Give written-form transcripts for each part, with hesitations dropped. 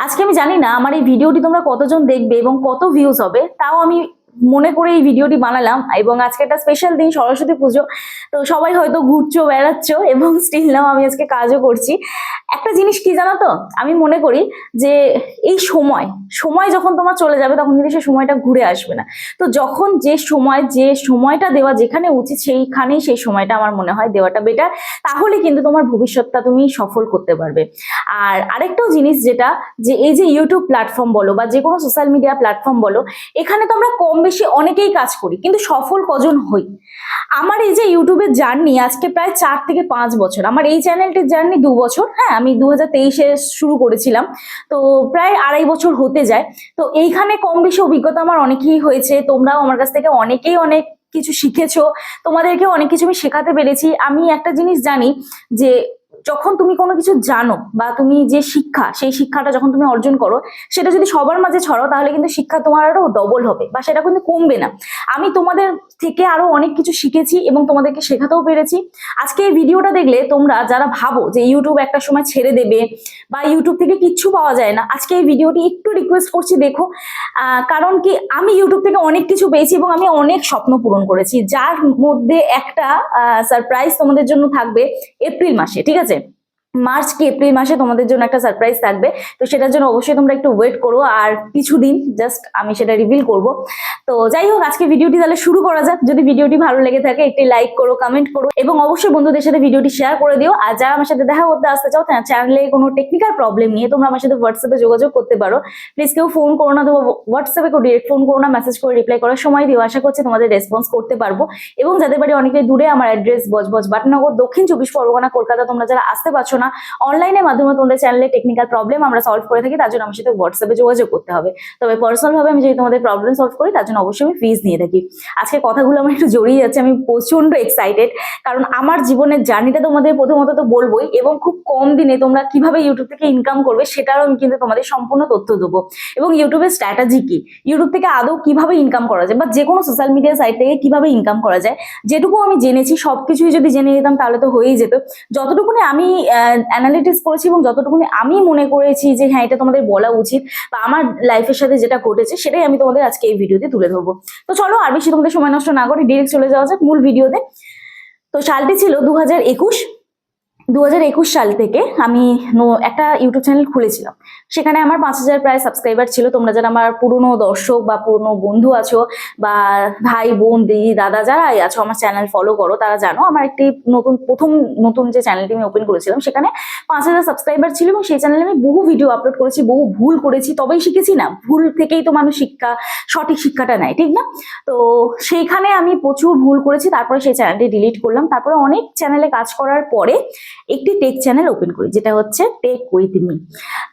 আজকে আমি জানি না আমার এই ভিডিওটি তোমরা কতজন দেখবে এবং কত ভিউজ হবে, তাও আমি মনে করে এই ভিডিওটি বানালাম। এবং আজকে একটা স্পেশাল দিন, সরস্বতী পুজো। তো সবাই হয়তো ঘুরছো, বেড়াচ্ছ, এবং স্টিল নাও আমি আজকে কাজও করছি। একটা জিনিস কি জানো তো, আমি মনে করি যে এই সময় সময় যখন তোমার চলে যাবে তখন কিন্তু সেই সময়টা ঘুরে আসবে না। তো যখন যে সময়টা দেওয়া যেখানে উচিত সেইখানেই সেই সময়টা আমার মনে হয় দেওয়াটা বেটার। তাহলে কিন্তু তোমার ভবিষ্যৎটা তুমি সফল করতে পারবে। আর আরেকটাও জিনিস যেটা, যে এই যে ইউটিউব প্ল্যাটফর্ম বলো বা যে কোনো সোশ্যাল মিডিয়া প্ল্যাটফর্ম বলো, এখানে তো আমরা কম বেশি অনেকেই কাজ করি, কিন্তু সফল কজন হই? আমার এই যে ইউটিউবের জার্নি আজকে প্রায় 4 থেকে 5 বছর, আমার এই চ্যানেলটির জার্নি 2 বছর। হ্যাঁ, আমি 2023-এ শুরু করেছিলাম, তো প্রায় 2.5 বছর হতে যায়। তো এইখানে কম বেশি অভিজ্ঞতা আমার অনেকেই হয়েছে, তোমরাও আমার কাছ থেকে অনেকেই অনেক কিছু শিখেছো, তোমাদেরকে অনেক কিছু আমি শেখাতে পেরেছি। আমি একটা জিনিস জানি যে যখন তুমি কোনো কিছু জানো বা তুমি যে শিক্ষা, সেই শিক্ষাটা যখন তুমি অর্জন করো, সেটা যদি সবার মাঝে ছড়াও তাহলে কিন্তু শিক্ষা তোমার আরো ডবল হবে বা সেটা কিন্তু কমবে না। আমি তোমাদের থেকে আরো অনেক কিছু শিখেছি এবং তোমাদেরকে শেখাতেও পেরেছি। আজকে এই ভিডিওটা দেখলে তোমরা যারা ভাবো যে ইউটিউব একটা সময় ছেড়ে দেবে বা ইউটিউব থেকে কিচ্ছু পাওয়া যায় না, আজকে এই ভিডিওটি একটু রিকোয়েস্ট করছি দেখো। কারণ কি, আমি ইউটিউব থেকে অনেক কিছু পেয়েছি এবং আমি অনেক স্বপ্ন পূরণ করেছি, যার মধ্যে একটা সারপ্রাইজ তোমাদের জন্য থাকবে এপ্রিল মাসে। ঠিক আছে, মার্চ কি এপ্রিল মাসে তোমাদের জন্য একটা সারপ্রাইজ থাকবে। তো সেটার জন্য অবশ্যই তোমরা একটু ওয়েট করো, আর কিছুদিন জাস্ট আমি সেটা রিভিল করব। তো যাই হোক, আজকে ভিডিওটি তাহলে শুরু করা যাক। যদি ভিডিওটি ভালো লেগে থাকে একটি লাইক করো, কমেন্ট করো, এবং অবশ্যই বন্ধুদের সাথে ভিডিওটি শেয়ার করে দিও। আর যারা আমার সাথে দেখা করতে আসতে চাও, চ্যানেলে কোনো টেকনিক্যাল প্রবলেম নিয়ে তোমরা আমার সাথে হোয়াটসঅ্যাপে যোগাযোগ করতে পারো। প্লিজ কেউ ফোন করো না, তো হোয়াটসঅ্যাপে কেউ ডিরেক্ট ফোন করো না, মেসেজ করে রিপ্লাই করার সময় দিও। আশা করছি তোমাদের রেসপন্স করতে পারবো। এবং যাদের বাড়ি অনেকটাই দূরে, আমার অ্যাড্রেস বজবজ বাটনগর, দক্ষিণ 24 পরগনা, কলকাতা। তোমরা যারা আসতে পারছো না, অনলাইনের মাধ্যমে তোমাদের চ্যানেলে টেকনিক্যাল প্রবলেম আমরা সলভ করে থাকি, তার জন্য আমার সাথে হোয়াটসঅ্যাপে যোগাযোগ করতে হবে। তবে পার্সোনাল ভাবে আমি যদি তোমাদের প্রবলেম সলভ করি, তার জন্য অবশ্যই আমি ফিজ নিয়ে থাকি। আজকে কথাগুলো আমার একটু জড়িয়ে যাচ্ছে, আমি প্রচন্ড এক্সাইটেড, কারণ আমার জীবনের জার্নিটা তোমাদের প্রথমত তো বলবোই, এবং খুব কম দিনে তোমরা কিভাবে ইউটিউব থেকে ইনকাম করবে সেটারও আমি কিন্তু তোমাদের সম্পূর্ণ তথ্য দেবো। এবং ইউটিউবের স্ট্র্যাটেজি কি, ইউটিউব থেকে আদৌ কিভাবে ইনকাম করা যায়, বা যে কোনো সোশ্যাল মিডিয়া সাইট থেকে কিভাবে ইনকাম করা যায়, যেটুকু আমি জেনেছি সবকিছুই যদি জেনে নিতাম তাহলে তো হয়েই যেত। যতটুকুনি আমি অ্যানালিটিক্স করেছি এবং যতটুকুনি আমি মনে করেছি যে হ্যাঁ এটা তোমাদের বলা উচিত, বা আমার লাইফের সাথে যেটা ঘটেছে সেটাই আমি তোমাদের আজকে এই ভিডিওতে তুলে ধরবো। তো চলো আর বেশি তোমাদের সময় নষ্ট না করে ডিরেক্ট চলে যাওয়া যাক মূল ভিডিওতে। তো সালটি ছিল 2021 সাল থেকে আমি একটা ইউটিউব চ্যানেল খুলেছিলাম। সেখানে আমার 5,000 প্রায় সাবস্ক্রাইবার ছিল। তোমরা যারা আমার পুরনো দর্শক বা পুরনো বন্ধু আছো, বা ভাই বোন দিদি দাদা যারাই আছো আমার চ্যানেল ফলো করো, তারা জানো আমার একটি প্রথম নতুন যে চ্যানেলটি আমি ওপেন করেছিলাম সেখানে 5,000 সাবস্ক্রাইবার ছিল। এবং সেই চ্যানেলে আমি বহু ভিডিও আপলোড করেছি, বহু ভুল করেছি, তবেই শিখেছি না। ভুল থেকেই তো মানুষ সঠিক শিক্ষাটা নেয়, ঠিক না? তো সেইখানে আমি প্রচুর ভুল করেছি, তারপরে সেই চ্যানেলটি ডিলিট করলাম। তারপরে অনেক চ্যানেলে কাজ করার পরে একটি টেক চ্যানেল ওপেন করি, যেটা হচ্ছে টেক উইথ মি।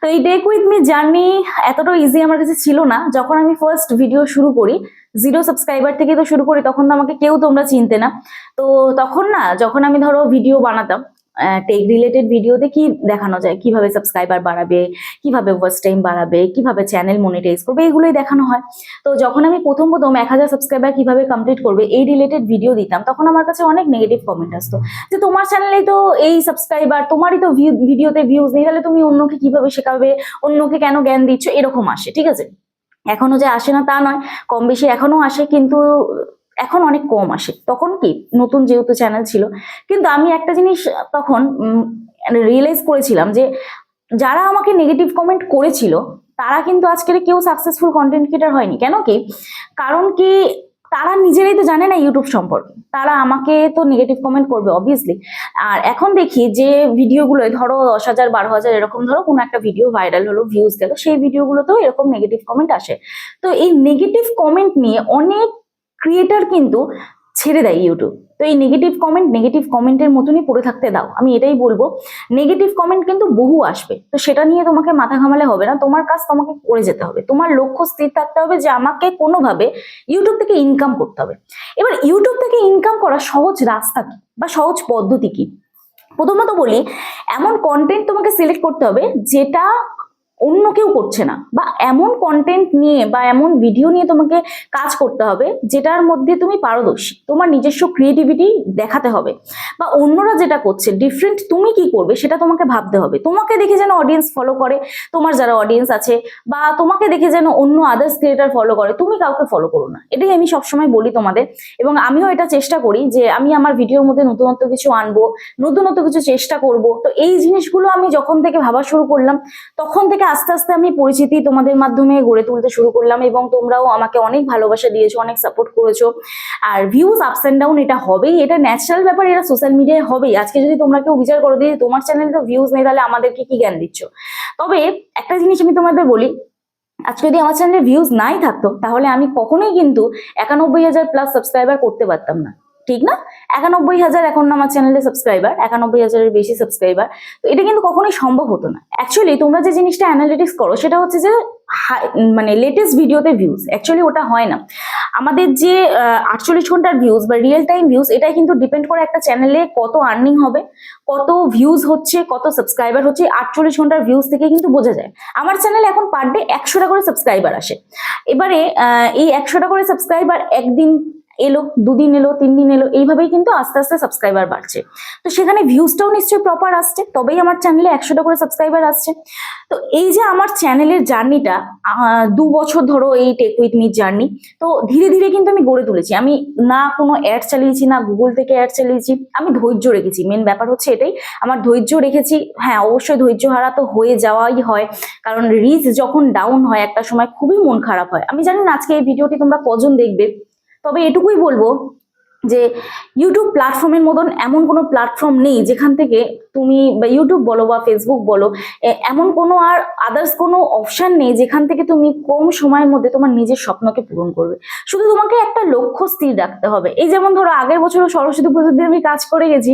তো এই টেক উইথ মি জার্নি এতটা ইজি আমার কাছে ছিল না। যখন আমি ফার্স্ট ভিডিও শুরু করি, 0 সাবস্ক্রাইবার থেকে তো শুরু করি, তখন তো আমাকে কেউ তোমরা চিনতে না। তো তখন না, যখন আমি ধরো ভিডিও বানাতাম টেক রিলেটেড, ভিডিওতে কি দেখানো যায়, কিভাবে সাবস্ক্রাইবার বাড়াবে, কিভাবে ওয়াচ টাইম বাড়াবে, কিভাবে চ্যানেল মনিটাইজ করবে, এগুলোই দেখানো হয়। তো যখন আমি প্রথম 1000 সাবস্ক্রাইবার কিভাবে কমপ্লিট করবে এই রিলেটেড ভিডিও দিতাম, তখন আমার কাছে অনেক নেগেটিভ কমেন্ট আসতো যে তোমার চ্যানেলেই তো এই সাবস্ক্রাইবার, তোমারই তো ভিডিওতে ভিউজ নেই, তাহলে তুমি অন্যকে কিভাবে শেখাবে, অন্যকে কেন জ্ঞান দিচ্ছ, এরকম আসে। ঠিক আছে, এখনো যে আসে না তা নয়, কম বেশি এখনো আসে, কিন্তু এখন অনেক কম আসে। তখন কি, নতুন যেহেতু চ্যানেল ছিল। কিন্তু আমি একটা জিনিস তখন রিয়েলাইজ করেছিলাম যে যারা আমাকে নেগেটিভ কমেন্ট করেছিল তারা কিন্তু আজকের কেউ সাকসেসফুল কন্টেন্ট ক্রিয়েটার হয়নি। কেন কি, কারণ কি, তারা নিজেরাই তো জানে না ইউটিউব সম্পর্কে, তারা আমাকে তো নেগেটিভ কমেন্ট করবে অবভিয়াসলি। আর এখন দেখি যে ভিডিওগুলো ধরো 10,000 12,000 এরকম, ধরো কোনো একটা ভিডিও ভাইরাল হলো, ভিউজ গেল, সেই ভিডিওগুলোতেও এরকম নেগেটিভ কমেন্ট আসে। তো এই নেগেটিভ কমেন্ট নিয়ে অনেক ক্রিয়েটার কিন্তু ছেড়ে দেয় ইউটিউব। তো এই নেগেটিভ কমেন্টের মতনই পড়ে থাকতে দাও, আমি এটাই বলবো। নেগেটিভ কমেন্ট কিন্তু বহু আসবে, তো সেটা নিয়ে তোমাকে মাথা ঘামালে হবে না। তোমার কাজ তোমাকে করে যেতে হবে, তোমার লক্ষ্য স্থির থাকতে হবে যে আমাকে কোনোভাবে ইউটিউব থেকে ইনকাম করতে হবে। এবার ইউটিউব থেকে ইনকাম করার সহজ রাস্তা কি বা সহজ পদ্ধতি কি? প্রথমত বলি, এমন কন্টেন্ট তোমাকে সিলেক্ট করতে হবে যেটা অন্য কেউ করছে না, বা এমন কন্টেন্ট নিয়ে বা এমন ভিডিও নিয়ে তোমাকে কাজ করতে হবে যেটার মধ্যে তুমি পারদর্শী, তোমার নিজস্ব ক্রিয়েটিভিটি দেখাতে হবে, বা অন্যরা যেটা করছে ডিফারেন্ট তুমি কি করবে সেটা তোমাকে ভাবতে হবে। তোমাকে দেখে যেন অডিয়েন্স ফলো করে, তোমার যারা অডিয়েন্স আছে, বা তোমাকে দেখে যেন অন্য আদার্স ক্রিয়েটার ফলো করে, তুমি কাউকে ফলো করো না। এটাই আমি সবসময় বলি তোমাদের, এবং আমিও এটা চেষ্টা করি যে আমি আমার ভিডিওর মধ্যে নতুনত্ব কিছু আনবো, নতুনত্ব কিছু চেষ্টা করব। তো এই জিনিসগুলো আমি যখন থেকে ভাবা শুরু করলাম, তখন থেকে আস্তে আস্তে আমি পরিচিতি তোমাদের মাধ্যমে গড়ে তুলতে শুরু করলাম, এবং তোমরাও আমাকে অনেক ভালোবাসা দিয়েছো, অনেক সাপোর্ট করেছো। আর ভিউজ আপস এন্ড ডাউন এটা হবেই, এটা ন্যাচারাল ব্যাপার, এটা সোশ্যাল মিডিয়ায় হবেই। আজকে যদি তোমরা কেউ বিচার করো দিয়ে তোমার চ্যানেলে তো ভিউজ নেই, তাহলে আমাদেরকে কি জ্ঞান দিচ্ছ? তবে একটা জিনিস আমি তোমাদের বলি, আজকে যদি আমার চ্যানেলে ভিউজ নাই থাকতো, তাহলে আমি কখনোই কিন্তু 91,000 প্লাস সাবস্ক্রাইবার করতে পারতাম না, ঠিক না? 91,000 এখন আমার চ্যানেলে সাবস্ক্রাইবার, 91,000-এর বেশি সাবস্ক্রাইবার। তো এটা কিন্তু কখনোই সম্ভব হতো না। অ্যাকচুয়ালি তোমরা যে জিনিসটা অ্যানালিটিক্স করো সেটা হচ্ছে যে মানে লেটেস্ট ভিডিওতে ভিউজ, অ্যাকচুয়ালি ওটা হয় না। আমাদের যে 48 ঘন্টার ভিউজ বা রিয়েল টাইম ভিউজ, এটাই কিন্তু ডিপেন্ড করে একটা চ্যানেলে কত আর্নিং হবে, কত ভিউজ হচ্ছে, কত সাবস্ক্রাইবার হচ্ছে। 48 ঘন্টার ভিউজ থেকে কিন্তু বোঝা যায়। আমার চ্যানেলে এখন পার ডে 100টা করে সাবস্ক্রাইবার আসে। এবারে এই 100টা করে সাবস্ক্রাইবার একদিন এলো, 2 দিন এলো, 3 দিন এলো, এইভাবেই কিন্তু আস্তে আস্তে সাবস্ক্রাইবার বাড়ছে। তো সেখানে ভিউজটাও নিশ্চয়ই প্রপার আসছে, তবেই আমার চ্যানেলে 100টা করে সাবস্ক্রাইবার আসছে। তো এই যে আমার চ্যানেলের জার্নিটা 2 বছর ধরো, এই টেক উইথ মি জার্নি, তো ধীরে ধীরে কিন্তু আমি গড়ে তুলেছি। আমি না কোনো অ্যাড চালিয়েছি, না গুগল থেকে অ্যাড চালিয়েছি, আমি ধৈর্য রেখেছি। মেন ব্যাপার হচ্ছে এটাই, আমার ধৈর্য রেখেছি। হ্যাঁ, অবশ্যই ধৈর্য হারা তো হয়ে যাওয়াই হয়, কারণ রিচ যখন ডাউন হয় একটা সময় খুবই মন খারাপ হয়। আমি জানি না আজকে এই ভিডিওটি তোমরা কজন দেখবে, তবে এটুকুই বলবো যে ইউটিউব প্ল্যাটফর্মের মতন এমন কোনো প্ল্যাটফর্ম নেই যেখান থেকে তুমি, বা ইউটিউব বলো বা ফেসবুক বলো, এমন কোনো আর আদার্স কোনো অপশন নেই যেখান থেকে তুমি কম সময়ের মধ্যে তোমার নিজের স্বপ্নকে পূরণ করবে। শুধু তোমাকে একটা লক্ষ্য স্থির রাখতে হবে। এই যেমন ধরো, আগের বছরও সরস্বতী পুজোর দিন আমি কাজ করে গেছি,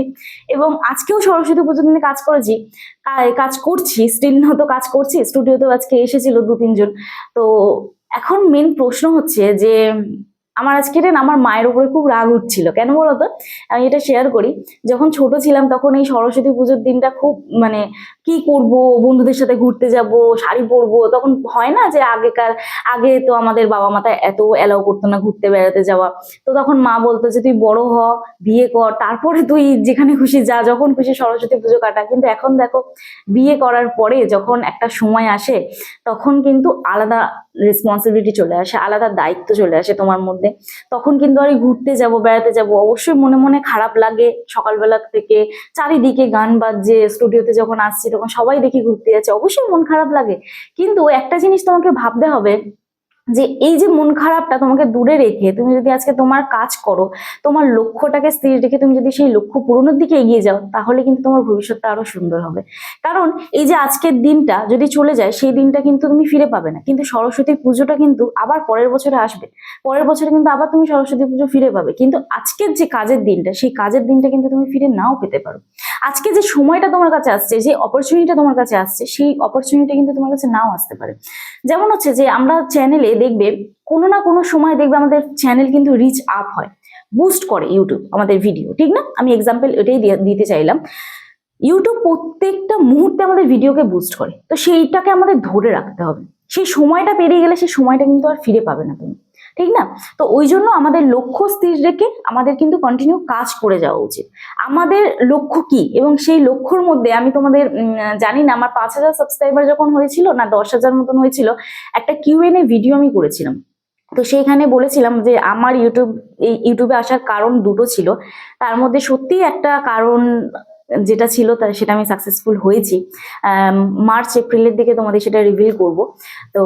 এবং আজকেও সরস্বতী পুজোর দিনে কাজ করেছি, কাজ করছি, স্টিল হয়তো কাজ করছি। স্টুডিওতেও আজকে এসেছিল 2-3 জন। তো এখন মেন প্রশ্ন হচ্ছে যে আমার আজকে না আমার মায়ের উপরে খুব রাগ উঠছিল। কেন বলতো? আমি এটা শেয়ার করি। যখন ছোট ছিলাম তখন এই সরস্বতী পুজোর দিনটা খুব মানে কি করব, বন্ধুদের সাথে ঘুরতে যাব, শাড়ি পরবো, তখন হয় না যে আগে তো আমাদের বাবা মাতা এত অ্যালাউ করতো না ঘুরতে বেড়াতে যাওয়া। তো তখন মা বলতো যে তুই বড় হ, বিয়ে কর, তারপরে তুই যেখানে খুশি যা, যখন খুশি সরস্বতী পুজো কাটা। কিন্তু এখন দেখো, বিয়ে করার পরে যখন একটা সময় আসে, তখন কিন্তু আলাদা রেসপন্সিবিলিটি চলে আসে, আলাদা দায়িত্ব চলে আসে তোমার মধ্যে। তখন কিন্তু আর ঘুরতে যাব, বেড়াতে যাব, অবশ্যই মনে মনে খারাপ লাগে। সকালবেলা থেকে চারিদিকে গান বাজছে, স্টুডিওতে যখন আসছি তখন সবাই দেখি ঘুরতে যাচ্ছে, অবশ্যই মন খারাপ লাগে। কিন্তু একটা জিনিস তোমাকে ভাবতে হবে যে এই যে মন খারাপটা তোমাকে দূরে রেখে তুমি যদি আজকে তোমার কাজ করো, তোমার লক্ষ্যটাকে স্থির রেখে তুমি যদি সেই লক্ষ্য পূরণের দিকে এগিয়ে যাও, তাহলে কিন্তু তোমার ভবিষ্যৎটা আরো সুন্দর হবে। কারণ এই যে আজকের দিনটা যদি চলে যায়, সেই দিনটা কিন্তু তুমি ফিরে পাবে না। কিন্তু সরস্বতী পুজোটা কিন্তু আবার পরের বছরে আসবে, পরের বছরে কিন্তু আবার তুমি সরস্বতী পুজো ফিরে পাবে। কিন্তু আজকের যে কাজের দিনটা, সেই কাজের দিনটা কিন্তু তুমি ফিরে নাও পেতে পারো। আজকে যে সময়টা তোমার কাছে আসছে, যে অপরচুনিটিটা তোমার কাছে আসছে, সেই অপরচুনিটি কিন্তু তোমার কাছে নাও আসতে পারে। যেমন হচ্ছে যে আমরা চ্যানেলে দেখবে কোনো না কোনো সময় দেখবে আমাদের চ্যানেল কিন্তু রিচ আপ হয়, বুস্ট করে ইউটিউব আমাদের ভিডিও, ঠিক না? আমি এক্সাম্পল এটাই দিতে চাইলাম। ইউটিউব প্রত্যেকটা মুহূর্তে আমাদের ভিডিওকে বুস্ট করে, তো সেইটাকে আমাদের ধরে রাখতে হবে। সেই সময়টা পেরিয়ে গেলে সেই সময়টা কিন্তু আর ফিরে পাবে না তুমি, ঠিক না? তো ওই জন্য আমাদের লক্ষ্য স্থির রেখে আমাদের কিন্তু কন্টিনিউ কাজ করে যাওয়া উচিত। আমাদের লক্ষ্য কি, এবং সেই লক্ষ্যর মধ্যে আমি তোমাদের জানি না, আমার 5,000 সাবস্ক্রাইবার যখন হয়েছিল না, 10,000 মতন হয়েছিল, একটা কিউএনএ ভিডিও আমি করেছিলাম। তো সেইখানে বলেছিলাম যে আমার ইউটিউবে আসার কারণ দুটো ছিল, তার মধ্যে সত্যিই একটা কারণ যেটা ছিল সেটা আমি সাকসেসফুল হয়েছি। মার্চ এপ্রিলের দিকে তোমাদের সেটা রিভিল করব। তো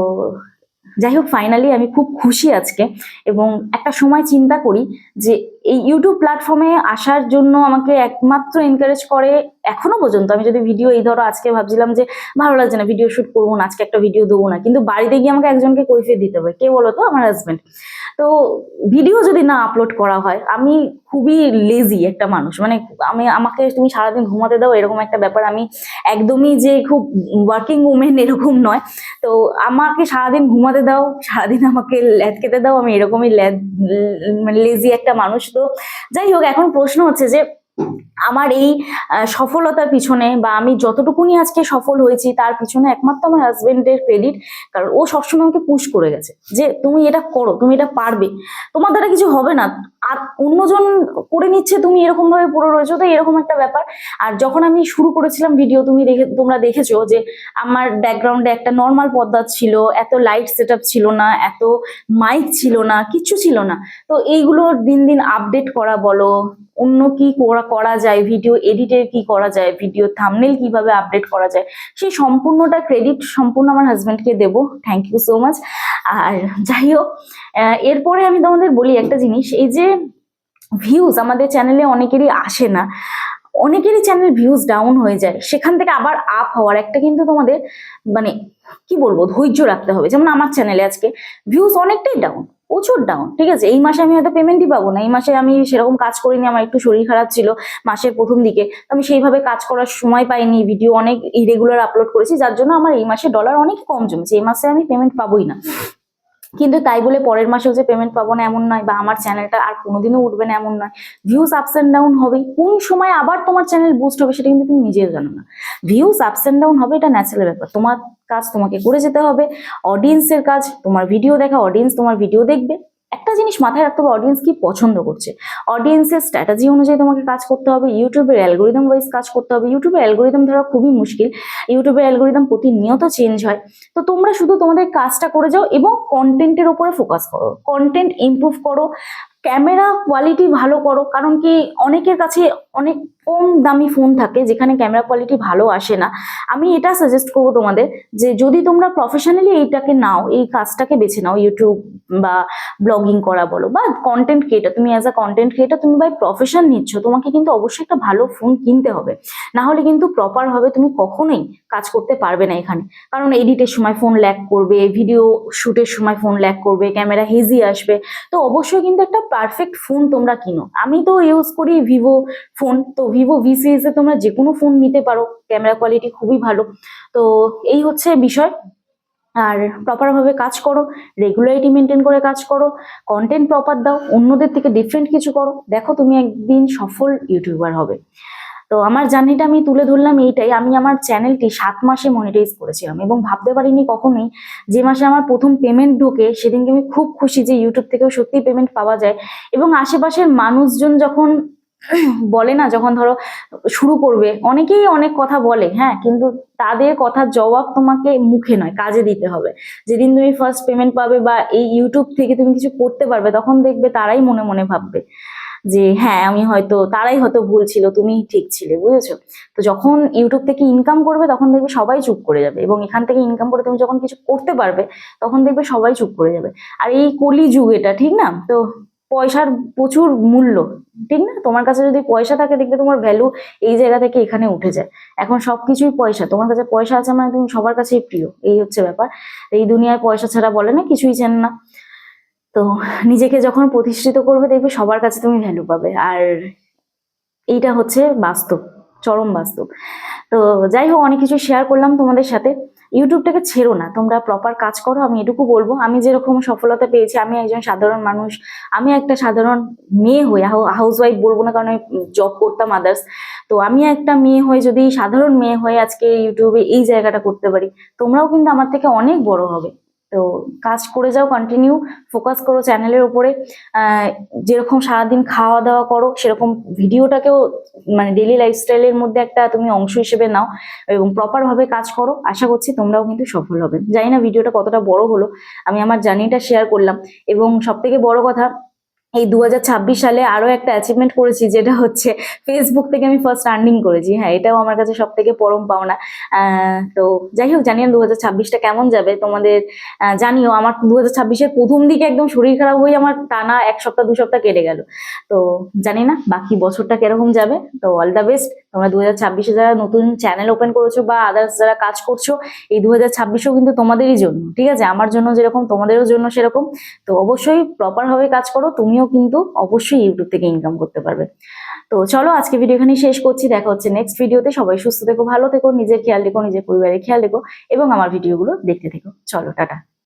যাই হোক, ফাইনালি আমি খুব খুশি আজকে। এবং একটা সময় চিন্তা করি যে এই ইউটিউব প্ল্যাটফর্মে আসার জন্য আমাকে একমাত্র এনকারেজ করে, এখনো পর্যন্ত আমি যদি ভিডিও, এই ধরো আজকে ভাবছিলাম যে ভালো লাগছে না, ভিডিও শুট করবো না, আজকে একটা ভিডিও দেবো না, কিন্তু বাড়িতে গিয়ে আমাকে একজনকে কৈফিয়ত দিতে হবে। কে বলো তো? আমার হাজবেন্ড। তো ভিডিও যদি না আপলোড করা হয়, আমি খুবই লেজি একটা মানুষ, মানে আমাকে তুমি সারাদিন ঘুমাতে দাও এরকম একটা ব্যাপার। আমি একদমই যে খুব ওয়ার্কিং উমেন এরকম নয়। তো আমাকে সারাদিন ঘুমাতে দাও, সারাদিন আমাকে ল্যাদ খেতে দাও, আমি এরকমই লেজি একটা মানুষ। তো যাই হোক, এখন প্রশ্ন হচ্ছে যে আমার এই সফলতার পিছনে বা আমি যতটুকুনি আজকে সফল হয়েছি তার পিছনে একমাত্র আমার হাজবেন্ডের ক্রেডিট। কারণ ও সবসময় আমাকে পুশ করে গেছে যে তুমি এটা করো, তুমি এটা পারবে, তোমার দ্বারা কিছু হবে না, আর অন্যজন করে নিচ্ছে তুমি এরকম ভাবে পড়ে রয়েছো, তো এরকম একটা ব্যাপার। আর যখন আমি শুরু করেছিলাম ভিডিও, তোমরা দেখেছো যে আমার ব্যাকগ্রাউন্ডে একটা নর্মাল পর্দা ছিল, এত লাইট সেট আপ ছিল না, এত মাইক ছিল না, কিচ্ছু ছিল না। তো এইগুলো দিন দিন আপডেট করা বলো, অন্য কি করা যায়, ভিডিও এডিটের কি করা যায়, ভিডিও থাম্বনেল কিভাবে আপডেট করা যায়, সেই সম্পূর্ণটা ক্রেডিট সম্পূর্ণ আমার হাজবেন্ডকে দেব। Thank you so much. আর যাই হোক, এরপরে আমি তোমাদের বলি একটা জিনিস, এই যে ভিউজ আমাদের চ্যানেলে অনেকেরই আসে না, অনেকেরই চ্যানেল ভিউজ ডাউন হয়ে যায়, সেখান থেকে আবার আপ হওয়ার একটা কিন্তু তোমাদের মানে কি বলবো ধৈর্য রাখতে হবে। যেমন আমার চ্যানেলে আজকে ভিউজ অনেকটাই ডাউন, প্রচুর ডাউন, ঠিক আছে। এই মাসে আমি হয়তো পেমেন্টই পাবো না, এই মাসে আমি সেরকম কাজ করিনি, আমার একটু শরীর খারাপ ছিল মাসের প্রথম দিকে, আমি সেইভাবে কাজ করার সময় পাইনি, ভিডিও অনেক ইরেগুলার আপলোড করেছি, যার জন্য আমার এই মাসে ডলার অনেক কম জমেছে, এই মাসে আমি পেমেন্ট পাবোই না। কিন্তু তাই বলে পরের মাসেও যে পেমেন্ট পাবো না এমন নয়, বা আমার চ্যানেলটা আর কোনোদিনও উঠবে না এমন নয়। ভিউজ আপস এন্ড ডাউন হবেই, কোন সময় আবার তোমার চ্যানেল বুস্ট হবে সেটা কিন্তু তুমি নিজেও জানো না। ভিউজ আপস এন্ড ডাউন হবে, এটা ন্যাচারাল ব্যাপার। তোমার কাজ তোমাকে করে যেতে হবে, অডিয়েন্সের কাজ তোমার ভিডিও দেখা, অডিয়েন্স তোমার ভিডিও দেখবে। একটা জিনিস মাথায় রাখতে হবে, অডিয়েন্স কি পছন্দ করছে, অডিয়েন্সের স্ট্র্যাটেজি অনুযায়ী তোমাকে কাজ করতে হবে, ইউটিউবের অ্যালগোরিদম ওয়াইজ কাজ করতে হবে। ইউটিউবের অ্যালগোরিদম ধরা খুবই মুশকিল, ইউটিউবের অ্যালগোরিদম প্রতিনিয়ত চেঞ্জ হয়। তো তোমরা শুধু তোমাদের কাজটা করে যাও এবং কন্টেন্টের উপরে ফোকাস করো, কন্টেন্ট ইমপ্রুভ করো, ক্যামেরা কোয়ালিটি ভালো করো। কারণ কি অনেকের কাছে অনেক কম দামি ফোন থাকে যেখানে ক্যামেরা কোয়ালিটি ভালো আসে না। আমি এটা সাজেস্ট করবো তোমাদের যে যদি তোমরা প্রফেশনালি এইটাকে নাও, এই কাজটাকে বেছে নাও, ইউটিউব বা ব্লগিং করা বলো বা কন্টেন্ট ক্রিয়েটার, তুমি অ্যাজ আ কন্টেন্ট ক্রিয়েটার তুমি বাই প্রফেশন নিচ্ছ, তোমাকে কিন্তু অবশ্যই একটা ভালো ফোন কিনতে হবে, না হলে কিন্তু প্রপার ভাবে তুমি কখনোই কাজ করতে পারবে না এখানে। কারণ এডিটের সময় ফোন ল্যাগ করবে, ভিডিও শুটের সময় ফোন ল্যাগ করবে, ক্যামেরা হেজি আসবে। তো অবশ্যই কিন্তু একটা পারফেক্ট ফোন তোমরা কিনো। আমি তো ইউজ করি ভিভো ফোন, তো ভিভো ভি সিরিজ এ তোমরা যে কোনো ফোন নিতে পারো, ক্যামেরা কোয়ালিটি খুবই ভালো। তো এই হচ্ছে বিষয়। আর প্রপার ভাবে কাজ করো, রেগুলারিটি মেনটেন করে কাজ করো, কন্টেন্ট প্রপার দাও, অন্যদের থেকে ডিফারেন্ট কিছু করো, দেখো তুমি একদিন সফল ইউটিউবার হবে। তো আমার জার্নিটা আমি তুলে ধরলাম এইটাই। আমি আমার চ্যানেলটি 7 মাসে মনিটাইজ করেছিলাম এবং ভাবতে পারিনি কখনোই যে মাসে আমার প্রথম পেমেন্ট ঢোকে সেদিনকে আমি খুব খুশি যে ইউটিউব থেকেও সত্যি পেমেন্ট পাওয়া যায়। এবং আশেপাশের মানুষজন যখন বলে না, যখন ধরো শুরু করবে, অনেকেই অনেক কথা বলে, হ্যাঁ, কিন্তু তাদের কথার জবাব তোমাকে মুখে নয় কাজে দিতে হবে। যেদিন তুমি ফার্স্ট পেমেন্ট পাবে বা এই ইউটিউব থেকে তুমি কিছু করতে পারবে, তখন দেখবে তারাই মনে মনে ভাববে যে হ্যাঁ তারাই হয়তো ভুল ছিল, তুমি ঠিক ছিলে, বুঝেছো। তো যখন ইউটিউব থেকে ইনকাম করবে তখন দেখবে সবাই চুপ করে যাবে, এবং এখান থেকে ইনকাম করে তুমি যখন কিছু করতে পারবে তখন দেখবে সবাই চুপ করে যাবে। আর এই কলি যুগ এটা, ঠিক না? তো পয়সার প্রচুর মূল্য, ঠিক না? তোমার কাছে যদি পয়সা থাকে দেখবে তোমার ভ্যালু এই জায়গা থেকে এখানে উঠে যায়। এখন সবকিছুই পয়সা, তোমার কাছে পয়সা আছে মানে তুমি সবার কাছেই প্রিয়, এই হচ্ছে ব্যাপার। এই দুনিয়ায় পয়সা ছাড়া বলে না কিছুই চেন না। তো নিজেকে যখন প্রতিষ্ঠিত করবে দেখবে সবার কাছে তুমি ভ্যালু পাবে। আর এইটা হচ্ছে বাস্তব, চরম বাস্তব। তো যাই হোক, অনেক কিছু শেয়ার করলাম তোমাদের সাথে। ইউটিউবটাকে ছেড়ো না, তোমরা প্রপার কাজ করো, আমি এটুকু বলবো। আমি যেরকম সফলতা পেয়েছি, আমি একজন সাধারণ মানুষ, আমি একটা সাধারণ মেয়ে হয়ে, হাউস ওয়াইফ বলবো না কারণ আমি জব করতাম আদার্স, তো আমি একটা মেয়ে হয়ে যদি সাধারণ মেয়ে হয়ে আজকে ইউটিউবে এই জায়গাটা করতে পারি, তোমরাও কিন্তু আমার থেকে অনেক বড় হবে। তো কাজ করে যাও, কন্টিনিউ ফোকাস করো চ্যানেলের উপরে। যেরকম সারাদিন খাওয়া দাওয়া করো সেরকম ভিডিওটাকেও মানে ডেইলি লাইফস্টাইলের মধ্যে একটা তুমি অংশ হিসেবে নাও এবং প্রপার ভাবে কাজ করো। আশা করছি তোমরাও কিন্তু সফল হবে। জানি না ভিডিওটা কতটা বড় হলো, আমি আমার জার্নিটা শেয়ার করলাম। এবং সব থেকে বড় কথা, এই 2026 সালে আরো একটা অ্যাচিভমেন্ট করেছি, যেটা হচ্ছে ফেসবুক থেকে আমি ফার্স্ট আর্নিং করেছি। হ্যাঁ, এটাও আমার কাছে সব থেকে পরম পাওনা। তো যাই হোক, জানিও 2026টা কেমন যাবে তোমাদের, জানিও। আমার 2026-এর প্রথম দিকে একদম শরীর খারাপ হয়ে আমার টানা 1 সপ্তাহ 2 সপ্তাহ কেটে গেল। তো জানি না বাকি বছরটা কিরকম যাবে। তো অল দ্য বেস্ট। তোমরা 2026-এ যারা নতুন চ্যানেল ওপেন করেছো বা আদার্স যারা কাজ করছো, এই 2026ও কিন্তু তোমাদেরই জন্য, ঠিক আছে? আমার জন্য যেরকম তোমাদেরও জন্য সেরকম। তো অবশ্যই প্রপার ভাবে কাজ করো, তুমিও কিন্তু অবশ্যই ইউটিউব থেকে ইনকাম করতে পারবে। তো চলো, আজকে ভিডিও এখানে শেষ করছি। দেখা হচ্ছে নেক্সট ভিডিওতে। সবাই সুস্থ থেকো, ভালো থেকো, নিজের খেয়াল রেখো, নিজের পরিবারের খেয়াল রেখো এবং আমার ভিডিওগুলো দেখতে থেকো। চলো, টাটা।